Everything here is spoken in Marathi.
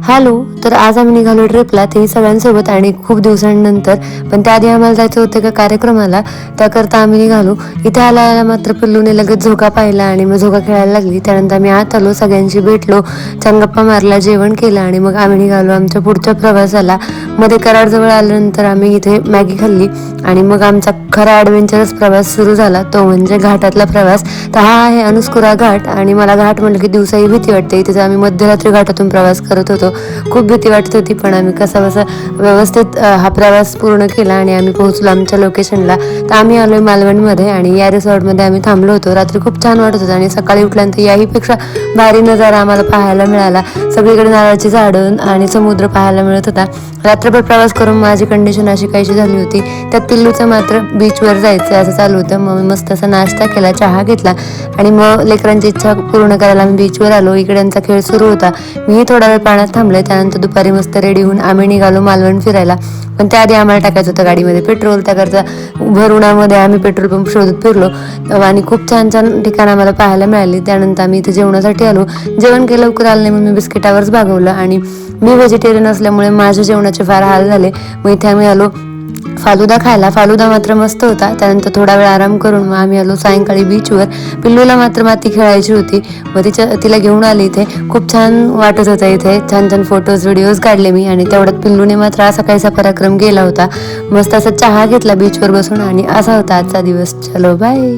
हॅलो. तर आज आम्ही निघालो ट्रिपला, तेही सगळ्यांसोबत आणि खूप दिवसांनंतर. पण त्याआधी आम्हाला जायचं होतं एका कार्यक्रमाला, त्याकरता आम्ही निघालो. इथे आला मात्र पिल्लूने लगेच झोका पाहिला आणि मग झोका खेळायला लागली. त्यानंतर आम्ही आत आलो, सगळ्यांशी भेटलो, छान गप्पा मारला, जेवण केलं आणि मग आम्ही निघालो आमच्या पुढच्या प्रवासाला. मध्ये कराडजवळ आल्यानंतर आम्ही इथे मॅगी खाल्ली आणि मग आमचा खरा ॲडव्हेंचरस प्रवास सुरू झाला, तो म्हणजे घाटातला प्रवास. तर हा आहे अनुस्कुरा घाट आणि मला घाट म्हटलं की दिवसाही भीती वाटते. इथे आम्ही मध्यरात्री घाटातून प्रवास करत होतो. खूप भीती वाटत होती, पण आम्ही कसा व्यवस्थित हा प्रवास पूर्ण केला आणि आम्ही पोहोचलो आमच्या लोकेशनला. तर आम्ही आलोय मालवणमध्ये आणि या रिसॉर्टमध्ये आम्ही थांबलो होतो. रात्री खूप छान वाटत होतं आणि सकाळी उठल्यानंतर याहीपेक्षा भारी नजारा आम्हाला पाहायला मिळाला. सगळीकडे नारळाची झाडं आणि समुद्र पाहायला मिळत होता. रात्रभर प्रवास करून माझी कंडिशन अशी काहीशी झाली होती. त्यात पिल्लूचं मात्र बीचवर जायचं असं चालू होतं. मग मस्त असा नाश्ता केला, चहा घेतला आणि मग लेकरांची इच्छा पूर्ण करायला आम्ही बीचवर आलो. इकड्यांचा खेळ सुरू होता. मीही थोडा वेळ पाण्यात थांबले. त्यानंतर दुपारी मस्त रेडी होऊन आम्ही निघालो मालवण फिरायला. पण त्याआधी आम्हाला टाकायचं होतं गाडीमध्ये पेट्रोल. त्याकरता भर उन्हामध्ये आम्ही पेट्रोल पंप शोधत फिरलो आणि खूप छान छान ठिकाणं आम्हाला पाहायला मिळाली. त्यानंतर आम्ही इथे जेवणासाठी आलो. जेवण केलं लवकर आलं नाही, मग मी बिस्किटावरच भागवलं आणि मी व्हेजिटेरियन असल्यामुळे माझ्या जेवणाचे फार हाल झाले. मग इथे आम्ही आलो फालुदा खायला. फालुदा मात्र मस्त होता. त्यानंतर थोडा वेळ आराम करून मग आम्ही आलो सायंकाळी बीचवर. पिल्लूला मात्र माती खेळायची होती, मग तिला घेऊन आली इथे. खूप छान वाटत होतं इथे. छान छान फोटोज व्हिडिओज काढले मी आणि तेवढ्यात पिल्लूने मात्र असा काहीसा पराक्रम केला होता. मस्त असा चहा घेतला बीचवर बसून आणि असा होता आजचा दिवस. चलो बाय.